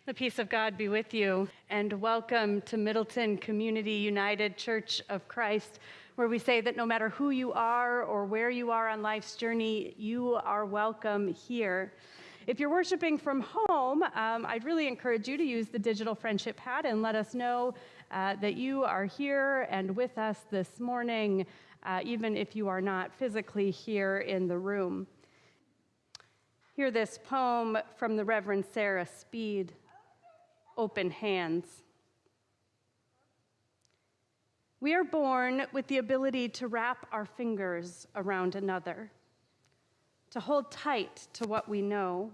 The peace of God be with you, and welcome to Middleton Community United Church of Christ, where we say that no matter who you are or where you are on life's journey, you are welcome here. If you're worshiping from home, I'd really encourage you to use the digital friendship pad and let us know that you are here and with us this morning, even if you are not physically here in the room. Hear this poem from the Reverend Sarah Speed. Open hands. We are born with the ability to wrap our fingers around another, to hold tight to what we know.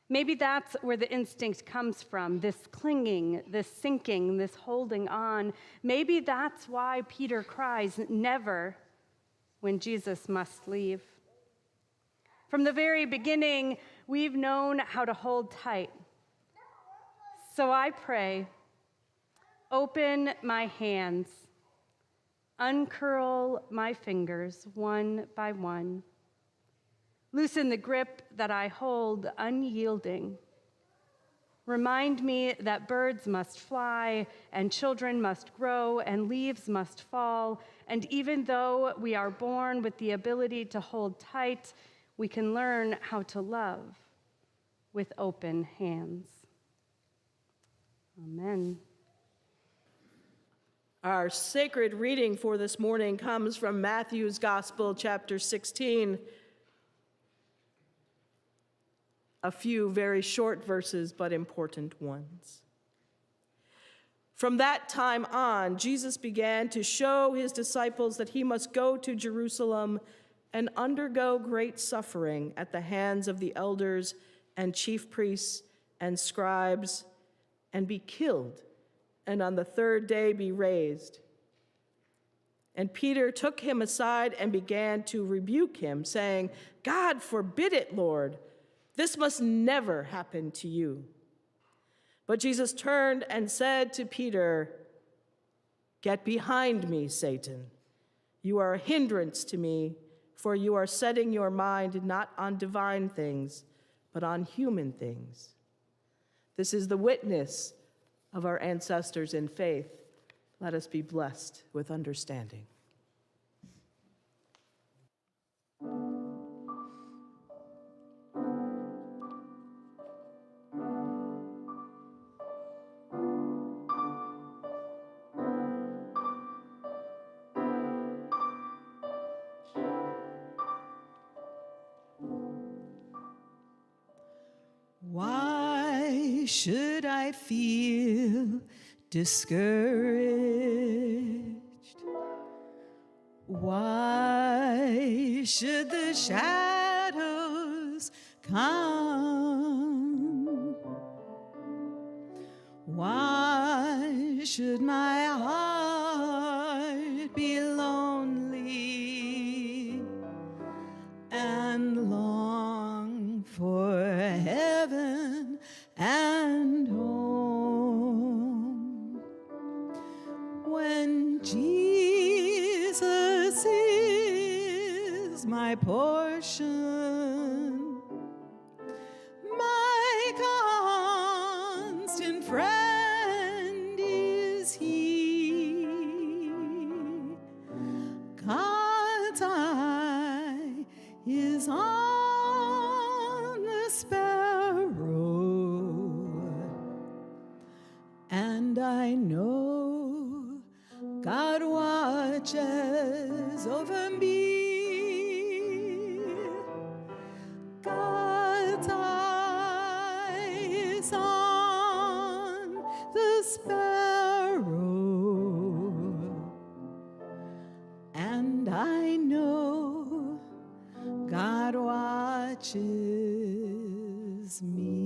Maybe that's where the instinct comes from, this clinging, this sinking, this holding on. Maybe that's why Peter cries, "Never," when Jesus must leave. From the very beginning, we've known how to hold tight. So I pray, open my hands, uncurl my fingers one by one. Loosen the grip that I hold unyielding. Remind me that birds must fly, and children must grow, and leaves must fall. And even though we are born with the ability to hold tight, we can learn how to love with open hands. Amen. Our sacred reading for this morning comes from Matthew's Gospel, chapter 16. A few very short verses, but important ones. From that time on, Jesus began to show his disciples that he must go to Jerusalem and undergo great suffering at the hands of the elders and chief priests and scribes, and be killed, and on the third day be raised. And Peter took him aside and began to rebuke him, saying, "God forbid it, Lord. This must never happen to you." But Jesus turned and said to Peter, "Get behind me, Satan. You are a hindrance to me, for you are setting your mind not on divine things, but on human things." This is the witness of our ancestors in faith. Let us be blessed with understanding. Why should I feel discouraged? Why should the shadows come? Why should my heart be lonely and long for heaven and home, when Jesus is my portion, my constant friend is he. God's eye is on the sparrow, and I know God watches over me. God's eye is on the sparrow, and I know God watches me.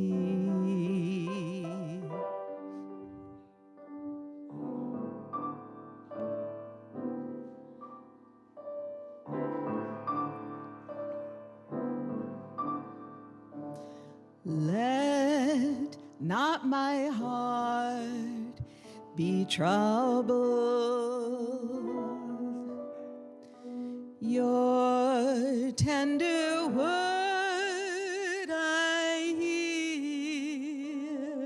Let not my heart be troubled. Your tender word I hear.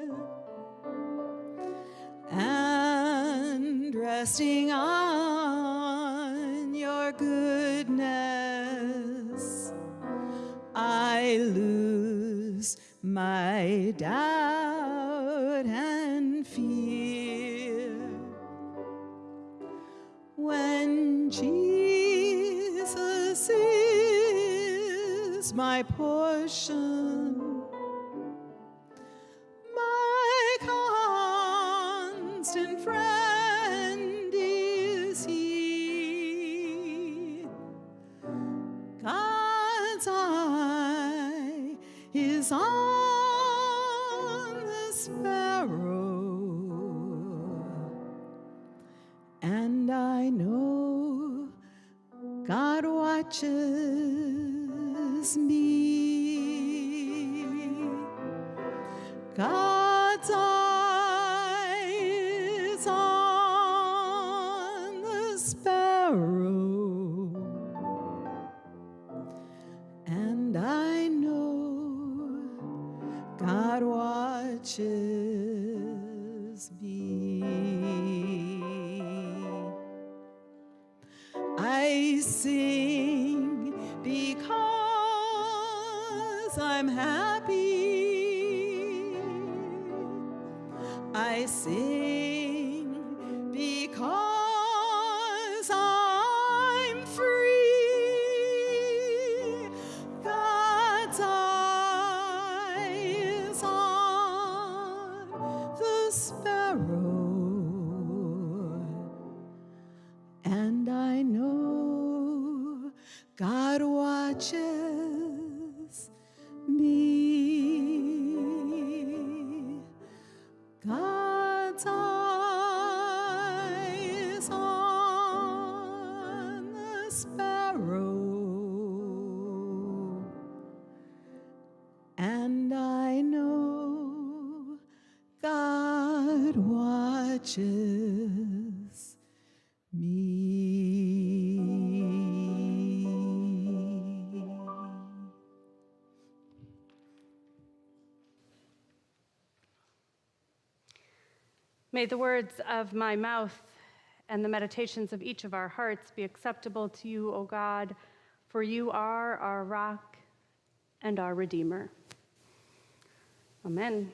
resting on your goodness, I lose my doubt and fear. When Jesus is my portion, my constant friend is He. God's eye is on the sparrow, and I know God watches me. God's eye is on the sparrow, and I know God watches me. I sing because I'm happy. I sing because I'm free. God's eye is on the sparrow, and I know God watches me. God's eye is on the sparrow, and I know God watches me. May the words of my mouth and the meditations of each of our hearts be acceptable to you, O God, for you are our rock and our Redeemer. Amen.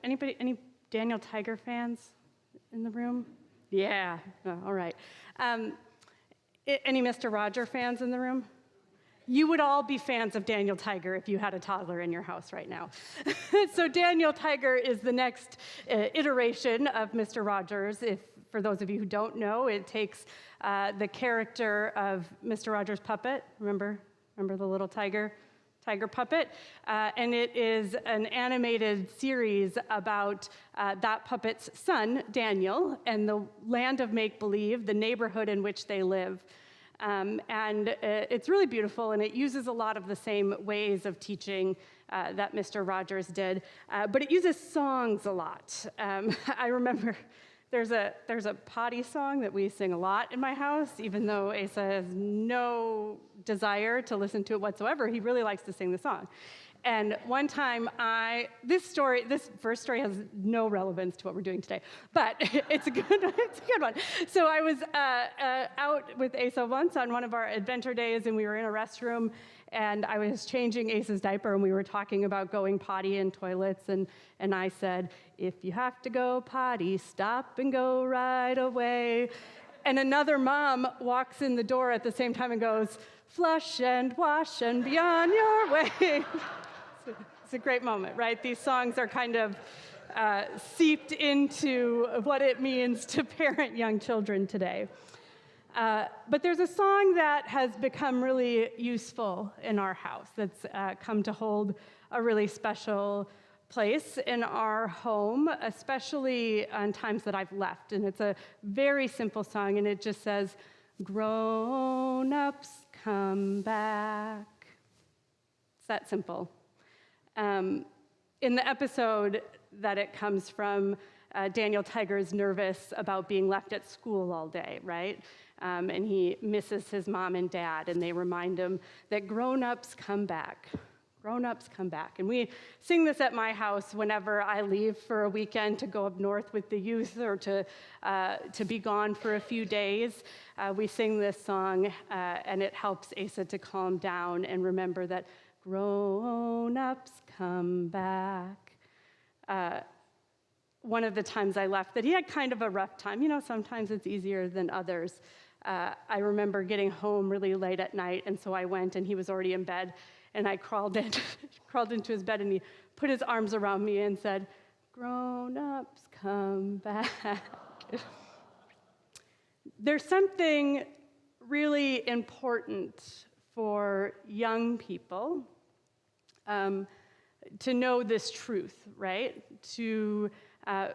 Any Daniel Tiger fans in the room? Yeah, all right. Any Mr. Roger fans in the room? You would all be fans of Daniel Tiger if you had a toddler in your house right now. So Daniel Tiger is the next iteration of Mr. Rogers. If, for those of you who don't know, it takes the character of Mr. Rogers' puppet. Remember the little tiger puppet? And it is an animated series about that puppet's son, Daniel, and the land of make-believe, the neighborhood in which they live. And it's really beautiful, and it uses a lot of the same ways of teaching that Mr. Rogers did, but it uses songs a lot. I remember there's a potty song that we sing a lot in my house, even though Asa has no desire to listen to it whatsoever. He really likes to sing the song. And one time this first story has no relevance to what we're doing today, but it's a good one. So I was out with Asa once on one of our adventure days, and we were in a restroom, and I was changing Asa's diaper, and we were talking about going potty in toilets, and I said, if you have to go potty, stop and go right away. And another mom walks in the door at the same time and goes, flush and wash and be on your way. It's a great moment, right? These songs are kind of seeped into what it means to parent young children today. But there's a song that has become really useful in our house that's come to hold a really special place in our home, especially on times that I've left. And it's a very simple song, and it just says, grown-ups come back. It's that simple. In the episode that it comes from, Daniel Tiger's nervous about being left at school all day, right? And he misses his mom and dad, and they remind him that grown-ups come back. Grown-ups come back. And we sing this at my house whenever I leave for a weekend to go up north with the youth or to be gone for a few days. We sing this song, and it helps Asa to calm down and remember that grown-ups come back. One of the times I left that he had kind of a rough time. Sometimes it's easier than others. I remember getting home really late at night, and so I went, and he was already in bed, and I crawled into his bed, and he put his arms around me and said, "Grown-ups, come back." There's something really important for young people to know this truth, right? To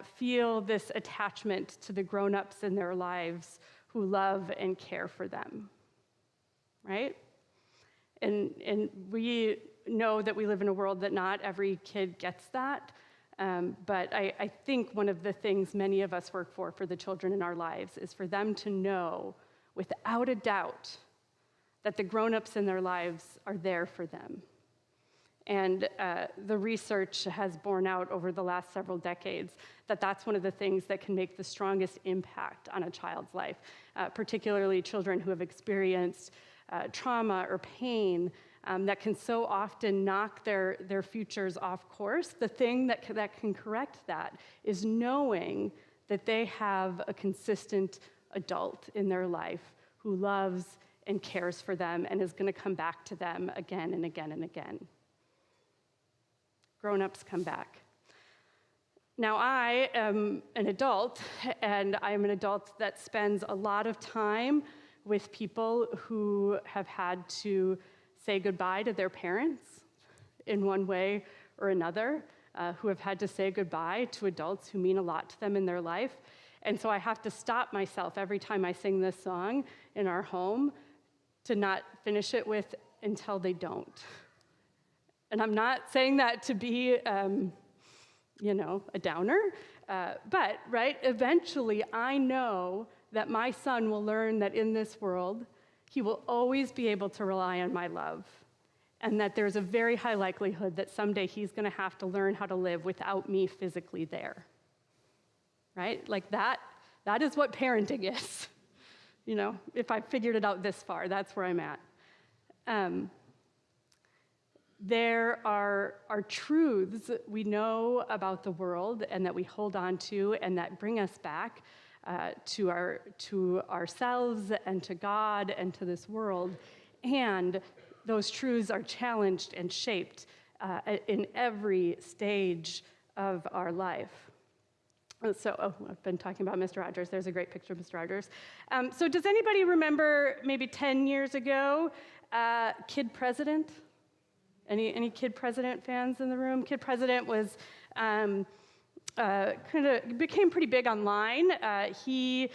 feel this attachment to the grown-ups in their lives who love and care for them, right? And we know that we live in a world that not every kid gets that, but I think one of the things many of us work for the children in our lives is for them to know without a doubt that the grown-ups in their lives are there for them. And the research has borne out over the last several decades that that's one of the things that can make the strongest impact on a child's life, particularly children who have experienced trauma or pain that can so often knock their futures off course. The thing that can correct that is knowing that they have a consistent adult in their life who loves and cares for them and is going to come back to them again and again and again. Grown-ups come back. Now, I am an adult, and I am an adult that spends a lot of time with people who have had to say goodbye to their parents in one way or another, who have had to say goodbye to adults who mean a lot to them in their life. And so I have to stop myself every time I sing this song in our home to not finish it with "until they don't." And I'm not saying that to be, a downer, but, right, eventually I know that my son will learn that in this world, he will always be able to rely on my love, and that there's a very high likelihood that someday he's going to have to learn how to live without me physically there, right? Like that is what parenting is. If I figured it out this far, that's where I'm at. There are truths we know about the world and that we hold on to and that bring us back to ourselves and to God and to this world. And those truths are challenged and shaped in every stage of our life. So, I've been talking about Mr. Rogers. There's a great picture of Mr. Rogers. So does anybody remember maybe 10 years ago, Kid President? Any Kid President fans in the room? Kid President was became pretty big online. He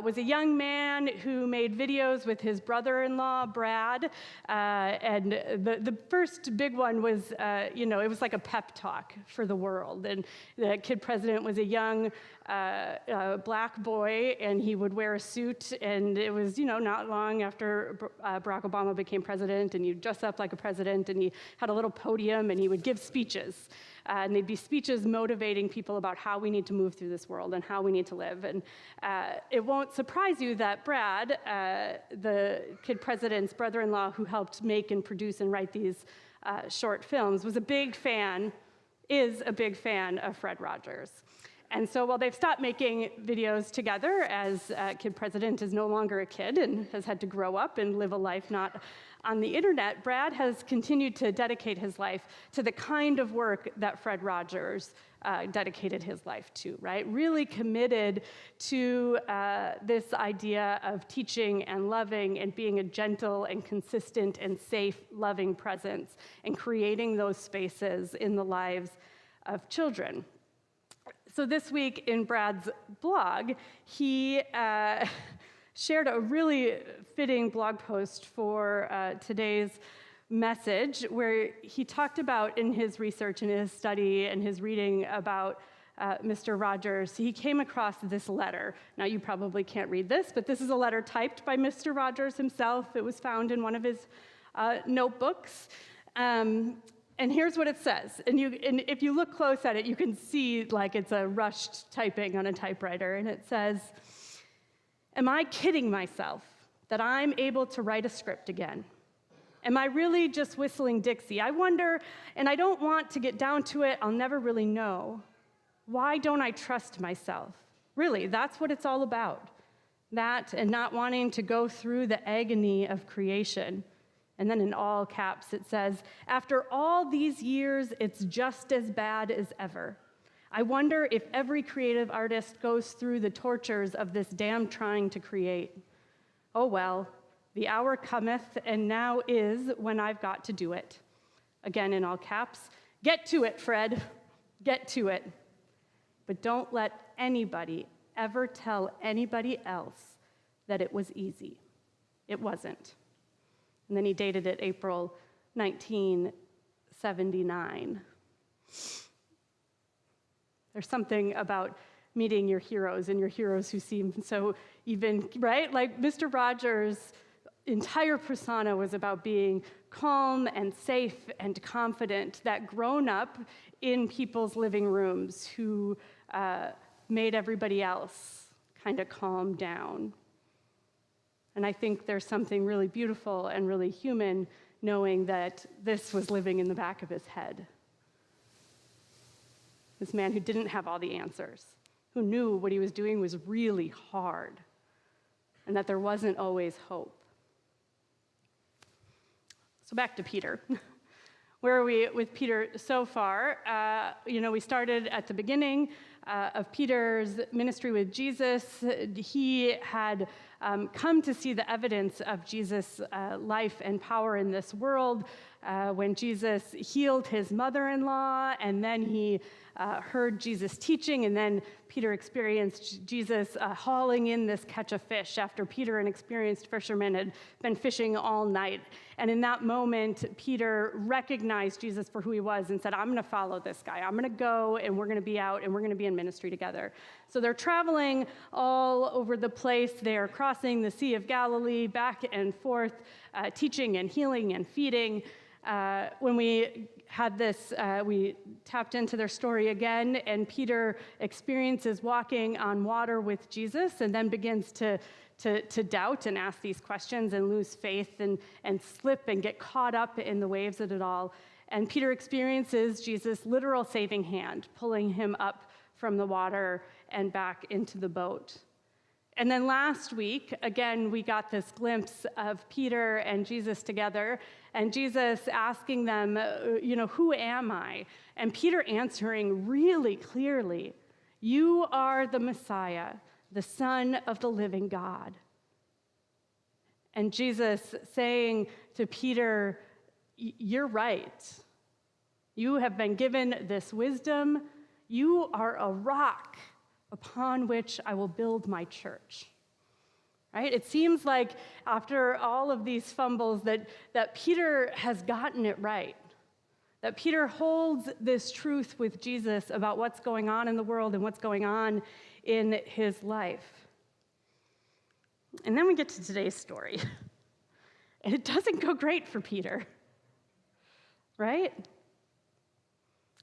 was a young man who made videos with his brother-in-law, Brad, and the first big one was, it was like a pep talk for the world. And the Kid President was a young black boy, and he would wear a suit, and it was, not long after Barack Obama became president, and he'd dress up like a president, and he had a little podium, and he would give speeches. And they'd be speeches motivating people about how we need to move through this world and how we need to live. And it won't surprise you that Brad, the Kid President's brother-in-law who helped make and produce and write these short films, is a big fan of Fred Rogers. And so while they've stopped making videos together, as Kid President is no longer a kid and has had to grow up and live a life not on the internet, Brad has continued to dedicate his life to the kind of work that Fred Rogers dedicated his life to, right? Really committed to this idea of teaching and loving and being a gentle and consistent and safe, loving presence and creating those spaces in the lives of children. So this week in Brad's blog, he shared a really fitting blog post for today's message, where he talked about in his research and his study and his reading about Mr. Rogers, he came across this letter. Now, you probably can't read this, but this is a letter typed by Mr. Rogers himself. It was found in one of his notebooks. And here's what it says. And if you look close at it, you can see like it's a rushed typing on a typewriter. And it says, "Am I kidding myself that I'm able to write a script again? Am I really just whistling Dixie? I wonder, and I don't want to get down to it, I'll never really know. Why don't I trust myself? Really, that's what it's all about. That and not wanting to go through the agony of creation." And then in all caps it says, "After all these years, it's just as bad as ever. I wonder if every creative artist goes through the tortures of this damn trying to create. Oh well, the hour cometh, and now is when I've got to do it." Again in all caps, "Get to it, Fred, get to it. But don't let anybody ever tell anybody else that it was easy. It wasn't." And then he dated it April 1979. There's something about meeting your heroes and your heroes who seem so even, right? Like Mr. Rogers' entire persona was about being calm and safe and confident, that grown up in people's living rooms who made everybody else kind of calm down. And I think there's something really beautiful and really human knowing that this was living in the back of his head. This man who didn't have all the answers, who knew what he was doing was really hard, and that there wasn't always hope. So back to Peter. Where are we with Peter so far? We started at the beginning of Peter's ministry with Jesus. He had come to see the evidence of Jesus' life and power in this world when Jesus healed his mother-in-law, and then he heard Jesus teaching, and then Peter experienced Jesus hauling in this catch of fish after Peter, an experienced fisherman, had been fishing all night. And in that moment, Peter recognized Jesus for who he was and said, "I'm going to follow this guy. I'm going to go, and we're going to be out, and we're going to be in ministry together." So they're traveling all over the place. They are crossing the Sea of Galilee, back and forth, teaching and healing and feeding. When we had this, we tapped into their story again, and Peter experiences walking on water with Jesus and then begins to doubt and ask these questions and lose faith and slip and get caught up in the waves of it all. And Peter experiences Jesus' literal saving hand, pulling him up from the water and back into the boat. And then last week, again, we got this glimpse of Peter and Jesus together, and Jesus asking them, "Who am I?" And Peter answering really clearly, "You are the Messiah, the Son of the living God." And Jesus saying to Peter, "You're right. You have been given this wisdom. You are a rock upon which I will build my church." Right? It seems like after all of these fumbles that Peter has gotten it right, that Peter holds this truth with Jesus about what's going on in the world and what's going on in his life. And then we get to today's story. And it doesn't go great for Peter. Right?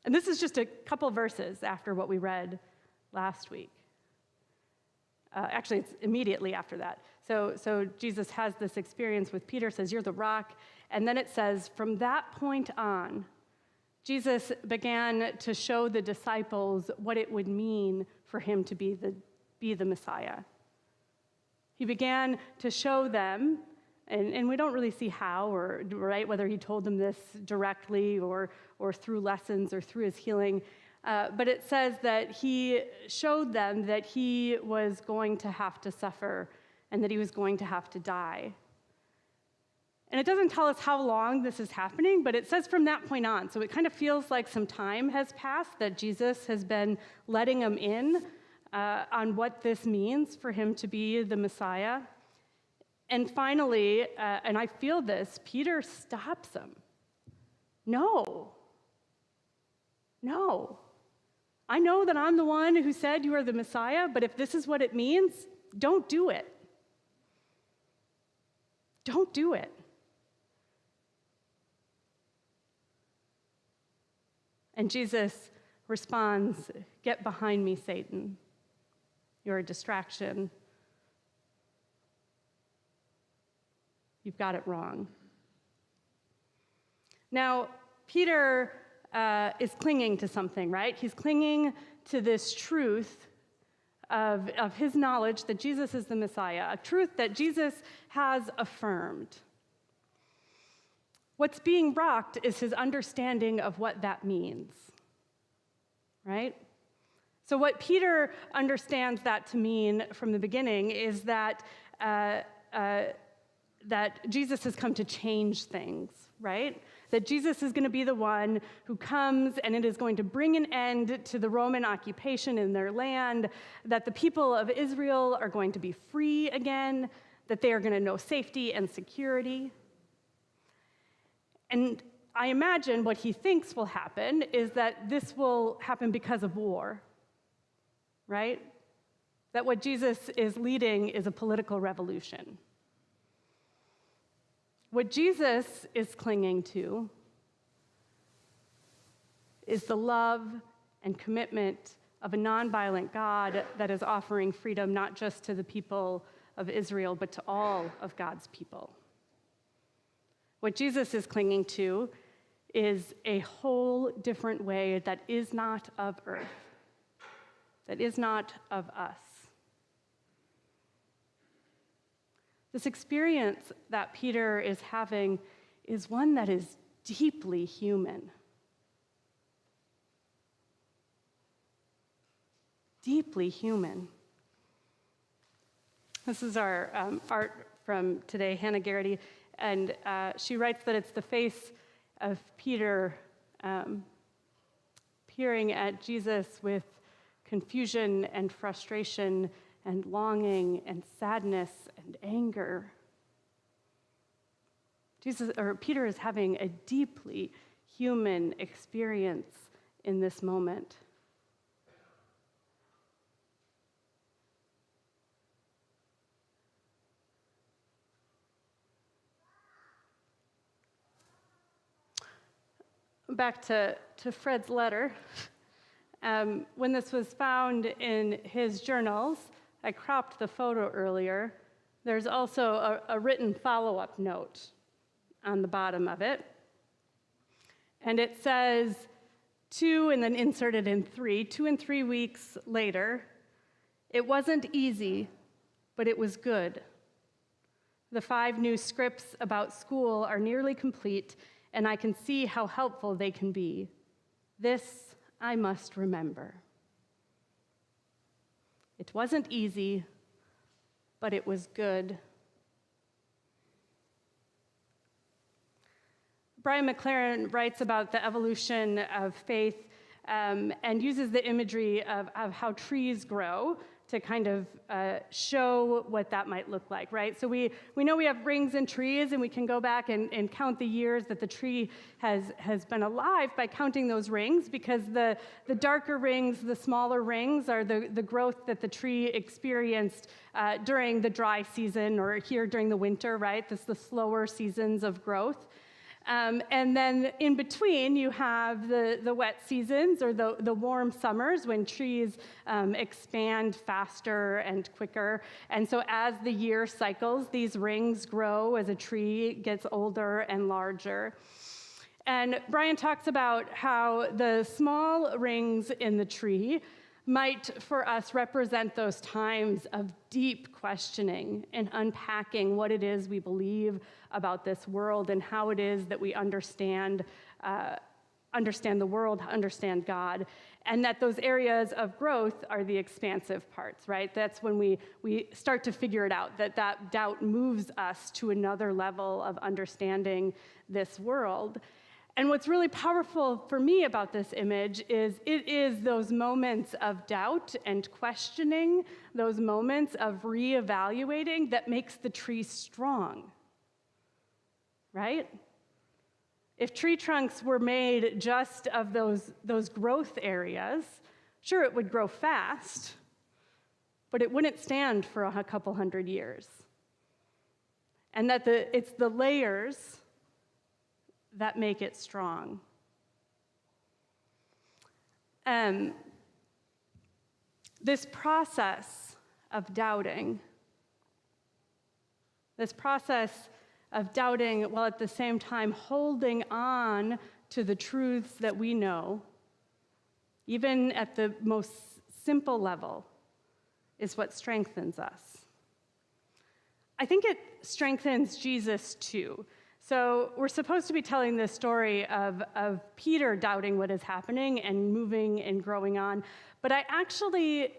And this is just a couple verses after what we read last week. Actually, it's immediately after that. So Jesus has this experience with Peter, says, "You're the rock." And then it says, from that point on, Jesus began to show the disciples what it would mean for him to be the Messiah. He began to show them, and we don't really see how, or right, whether he told them this directly or through lessons or through his healing, but it says that he showed them that he was going to have to suffer and that he was going to have to die. And it doesn't tell us how long this is happening, but it says from that point on. So it kind of feels like some time has passed, that Jesus has been letting them in on what this means for him to be the Messiah. And finally, and I feel this, Peter stops him. No. I know that I'm the one who said you are the Messiah, but if this is what it means, don't do it. Don't do it. And Jesus responds, "Get behind me, Satan. You're a distraction. You've got it wrong." Now, Peter is clinging to something, right? He's clinging to this truth of his knowledge that Jesus is the Messiah, a truth that Jesus has affirmed. What's being rocked is his understanding of what that means, right? So what Peter understands that to mean from the beginning is that that Jesus has come to change things, right? That Jesus is going to be the one who comes and it is going to bring an end to the Roman occupation in their land, that the people of Israel are going to be free again, that they are going to know safety and security. And I imagine what he thinks will happen is that this will happen because of war, right? That what Jesus is leading is a political revolution. What Jesus is clinging to is the love and commitment of a nonviolent God that is offering freedom not just to the people of Israel, but to all of God's people. What Jesus is clinging to is a whole different way that is not of earth, that is not of us. This experience that Peter is having is one that is deeply human. Deeply human. This is our art from today, Hannah Garrity, and she writes that it's the face of Peter peering at Jesus with confusion and frustration and longing and sadness and anger. Peter is having a deeply human experience in this moment. Back to Fred's letter. When this was found in his journals, I cropped the photo earlier. There's also a written follow-up note on the bottom of it. And it says 2 and then inserted in 3, 2 and 3 weeks later, "It wasn't easy, but it was good. The 5 new scripts about school are nearly complete, and I can see how helpful they can be. This I must remember. It wasn't easy, but it was good." Brian McLaren writes about the evolution of faith and uses the imagery of how trees grow to kind of show what that might look like, right? So we know we have rings in trees, and we can go back and count the years that the tree has been alive by counting those rings, because the darker rings, the smaller rings, are the growth that the tree experienced during the dry season or here during the winter, right? This is the slower seasons of growth. And then in between, you have the wet seasons or the warm summers when trees expand faster and quicker. And so as the year cycles, these rings grow as a tree gets older and larger. And Brian talks about how the small rings in the tree might, for us, represent those times of deep questioning and unpacking what it is we believe about this world and how it is that we understand the world, understand God, and that those areas of growth are the expansive parts, right? That's when we start to figure it out, that doubt moves us to another level of understanding this world. And what's really powerful for me about this image is it is those moments of doubt and questioning, those moments of reevaluating that makes the tree strong, right? If tree trunks were made just of those growth areas, sure, it would grow fast, but it wouldn't stand for a couple hundred years. And that it's the layers that make it strong. This process of doubting, while at the same time holding on to the truths that we know, even at the most simple level, is what strengthens us. I think it strengthens Jesus too. So we're supposed to be telling this story of Peter doubting what is happening and moving and growing on. But I actually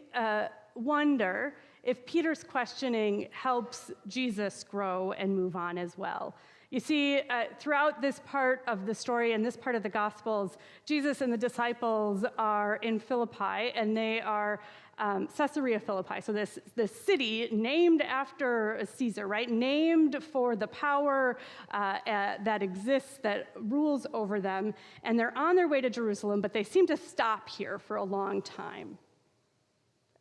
wonder if Peter's questioning helps Jesus grow and move on as well. You see, throughout this part of the story and this part of the Gospels, Jesus and the disciples are in Philippi, and they are Caesarea Philippi, so this city named after Caesar, right? Named for the power that exists, that rules over them. And they're on their way to Jerusalem, but they seem to stop here for a long time.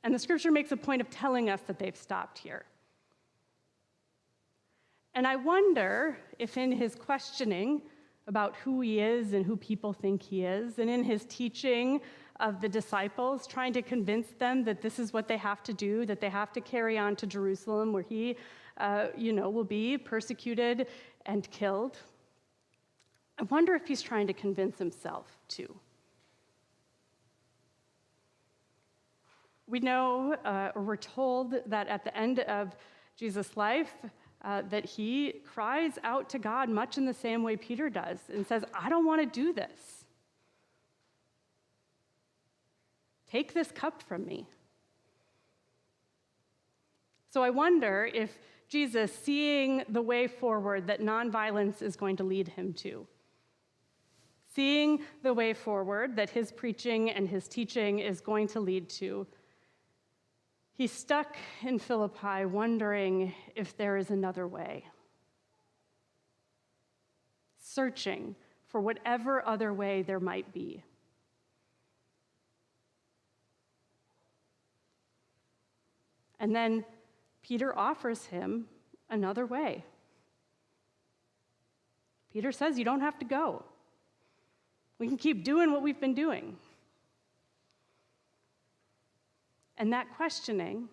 And the scripture makes a point of telling us that they've stopped here. And I wonder if in his questioning about who he is and who people think he is, and in his teaching of the disciples, trying to convince them that this is what they have to do, that they have to carry on to Jerusalem, where he, will be persecuted and killed. I wonder if he's trying to convince himself too. We know, or we're told that at the end of Jesus' life, that he cries out to God much in the same way Peter does and says, I don't want to do this. Take this cup from me. So I wonder if Jesus, seeing the way forward that nonviolence is going to lead him to, seeing the way forward that his preaching and his teaching is going to lead to, he's stuck in Philippi wondering if there is another way, searching for whatever other way there might be. And then Peter offers him another way. Peter says, you don't have to go. We can keep doing what we've been doing. And that questioning,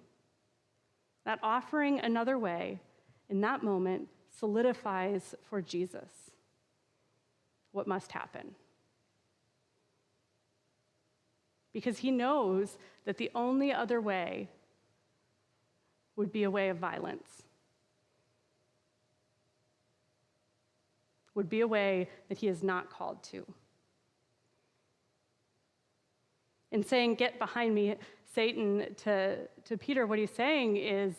that offering another way, in that moment solidifies for Jesus what must happen. Because he knows that the only other way would be a way of violence, would be a way that he is not called to. In saying, get behind me, Satan, to Peter, what he's saying is,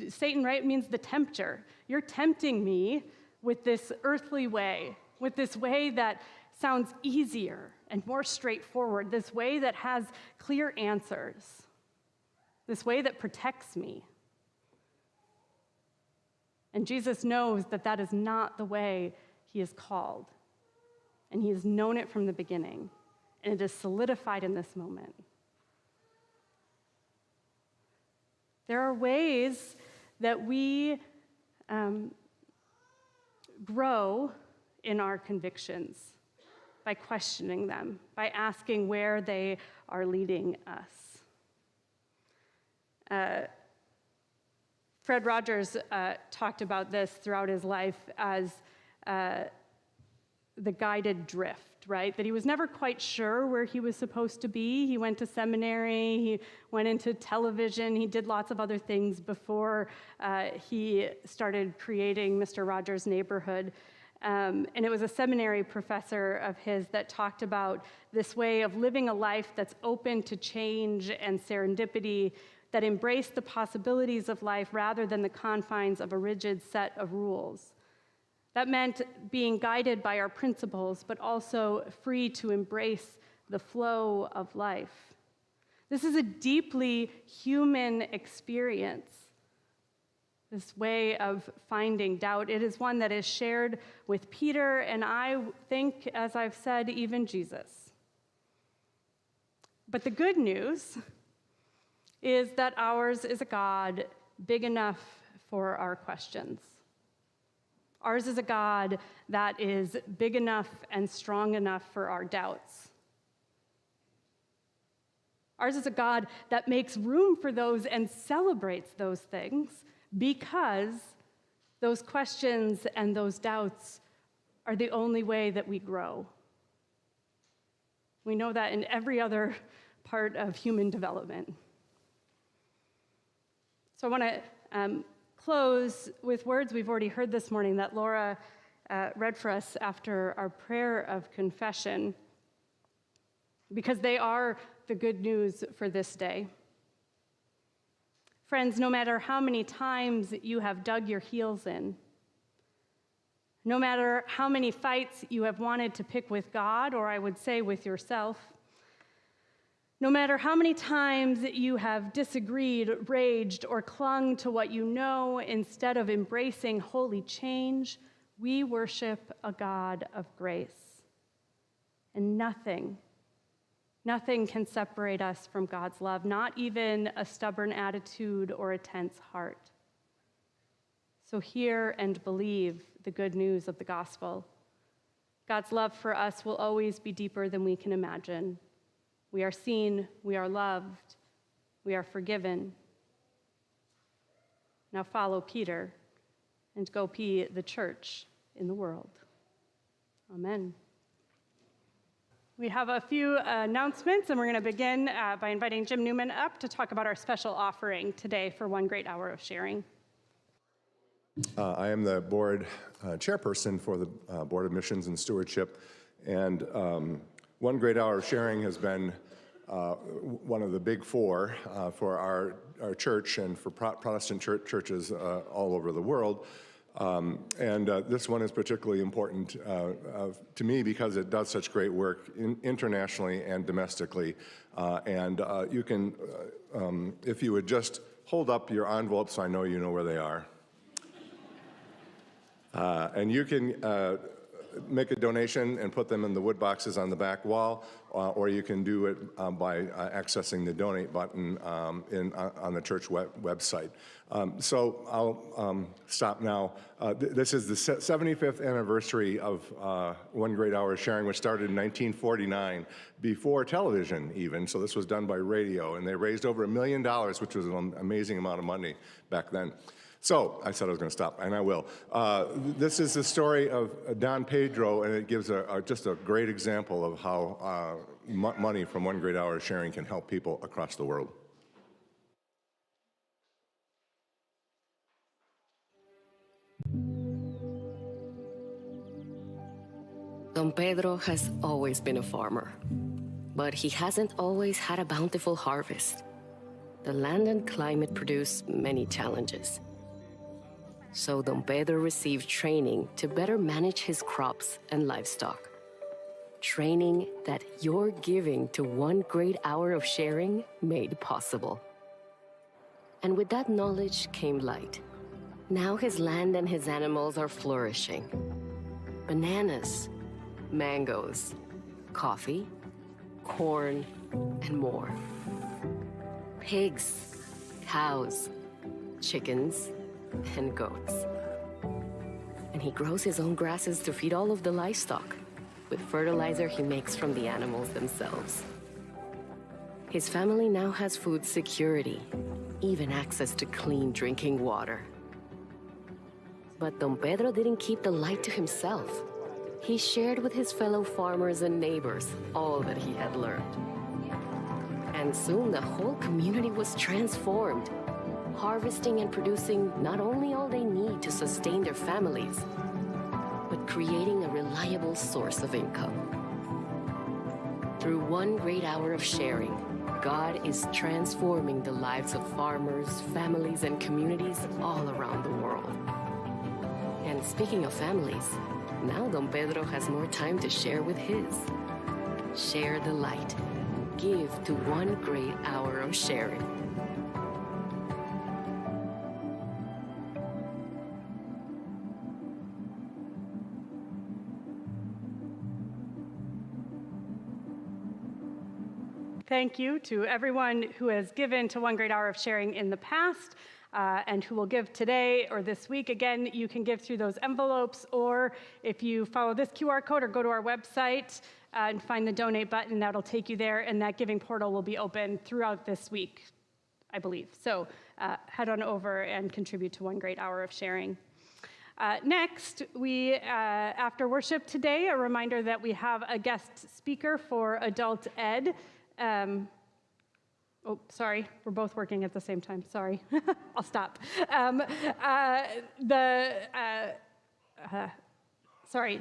Satan, right, means the tempter. You're tempting me with this earthly way, with this way that sounds easier and more straightforward, this way that has clear answers, this way that protects me. And Jesus knows that that is not the way he is called. And he has known it from the beginning. And it is solidified in this moment. There are ways that we grow in our convictions by questioning them, by asking where they are leading us. Fred Rogers talked about this throughout his life as the guided drift, right? That he was never quite sure where he was supposed to be. He went to seminary, he went into television, he did lots of other things before he started creating Mr. Rogers' Neighborhood. And it was a seminary professor of his that talked about this way of living a life that's open to change and serendipity, that embraced the possibilities of life rather than the confines of a rigid set of rules. That meant being guided by our principles, but also free to embrace the flow of life. This is a deeply human experience, this way of finding doubt. It is one that is shared with Peter, and I think, as I've said, even Jesus. But the good news is that ours is a God big enough for our questions. Ours is a God that is big enough and strong enough for our doubts. Ours is a God that makes room for those and celebrates those things because those questions and those doubts are the only way that we grow. We know that in every other part of human development. So I want to close with words we've already heard this morning that Laura read for us after our prayer of confession, because they are the good news for this day. Friends, no matter how many times you have dug your heels in, no matter how many fights you have wanted to pick with God, or I would say with yourself, no matter how many times you have disagreed, raged, or clung to what you know instead of embracing holy change, we worship a God of grace. And nothing can separate us from God's love, not even a stubborn attitude or a tense heart. So hear and believe the good news of the gospel. God's love for us will always be deeper than we can imagine. We are seen, we are loved, we are forgiven. Now follow Peter and go be the church in the world. Amen. We have a few announcements, and we're going to begin by inviting Jim Newman up to talk about our special offering today for One Great Hour of Sharing. I am the board chairperson for the Board of Missions and Stewardship, and One Great Hour of Sharing has been one of the big four for our church and for Protestant churches all over the world. And this one is particularly important to me because it does such great work internationally and domestically. And you can, if you would just hold up your envelopes, so I know you know where they are. And you can make a donation and put them in the wood boxes on the back wall, or you can do it by accessing the donate button on the church website. So I'll stop now. This is the 75th anniversary of One Great Hour of Sharing, which started in 1949, before television even, so this was done by radio, and they raised over $1 million, which was an amazing amount of money back then. So I said I was going to stop, and I will. This is the story of Don Pedro, and it gives just a great example of how money from One Great Hour of Sharing can help people across the world. Don Pedro has always been a farmer, but he hasn't always had a bountiful harvest. The land and climate produced many challenges. So Don Pedro received training to better manage his crops and livestock. Training that your giving to One Great Hour of Sharing made possible. And with that knowledge came light. Now his land and his animals are flourishing. Bananas, mangoes, coffee, corn, and more. Pigs, cows, chickens, and goats. And he grows his own grasses to feed all of the livestock, with fertilizer he makes from the animals themselves. His family now has food security, even access to clean drinking water. But Don Pedro didn't keep the light to himself. He shared with his fellow farmers and neighbors all that he had learned. And soon the whole community was transformed, harvesting and producing not only all they need to sustain their families, but creating a reliable source of income. Through One Great Hour of Sharing, God is transforming the lives of farmers, families, and communities all around the world. And speaking of families, now Don Pedro has more time to share with his. Share the light. Give to One Great Hour of Sharing. Thank you to everyone who has given to One Great Hour of Sharing in the past and who will give today or this week. Again, you can give through those envelopes, or if you follow this QR code or go to our website, and find the donate button. That'll take you there, and that giving portal will be open throughout this week, I believe. So head on over and contribute to One Great Hour of Sharing. Next, after worship today, a reminder that we have a guest speaker for adult ed. Oh, sorry, we're both working at the same time. Sorry, I'll stop.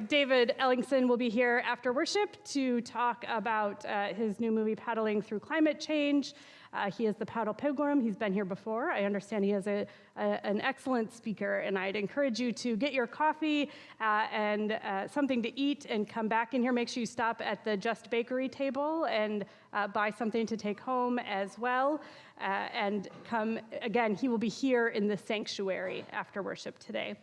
David Ellingson will be here after worship to talk about his new movie, Paddling Through Climate Change. He is the Paddle Pilgrim. He's been here before. I understand he is an excellent speaker, and I'd encourage you to get your coffee and something to eat and come back in here. Make sure you stop at the Just Bakery table and buy something to take home as well. And come, again, he will be here in the sanctuary after worship today.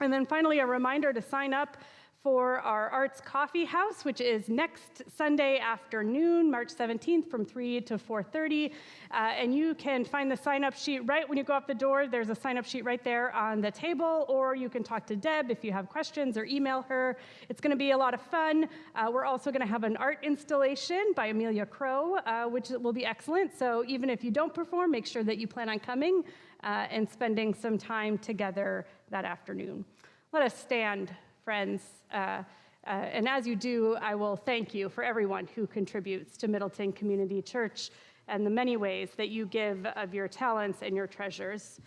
And then finally, a reminder to sign up for our Arts Coffee House, which is next Sunday afternoon, March 17th from 3 to 4:30. And you can find the sign-up sheet right when you go out the door. There's a sign-up sheet right there on the table, or you can talk to Deb if you have questions or email her. It's going to be a lot of fun. We're also going to have an art installation by Amelia Crow, which will be excellent. So even if you don't perform, make sure that you plan on coming and spending some time together that afternoon. Let us stand, friends. And as you do, I will thank you for everyone who contributes to Middleton Community Church and the many ways that you give of your talents and your treasures.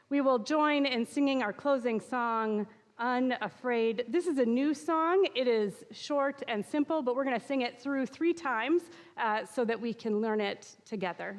We will join in singing our closing song, Unafraid. This is a new song. It is short and simple, but we're going to sing it through 3 times so that we can learn it together.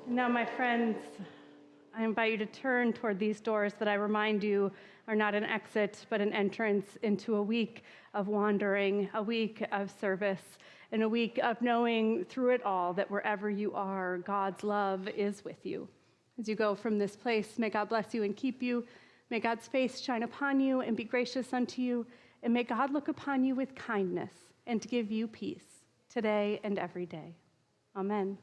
Now, my friends, I invite you to turn toward these doors that I remind you are not an exit, but an entrance into a week of wandering, a week of service, and a week of knowing through it all that wherever you are, God's love is with you. As you go from this place, may God bless you and keep you. May God's face shine upon you and be gracious unto you. And may God look upon you with kindness and to give you peace today and every day. Amen.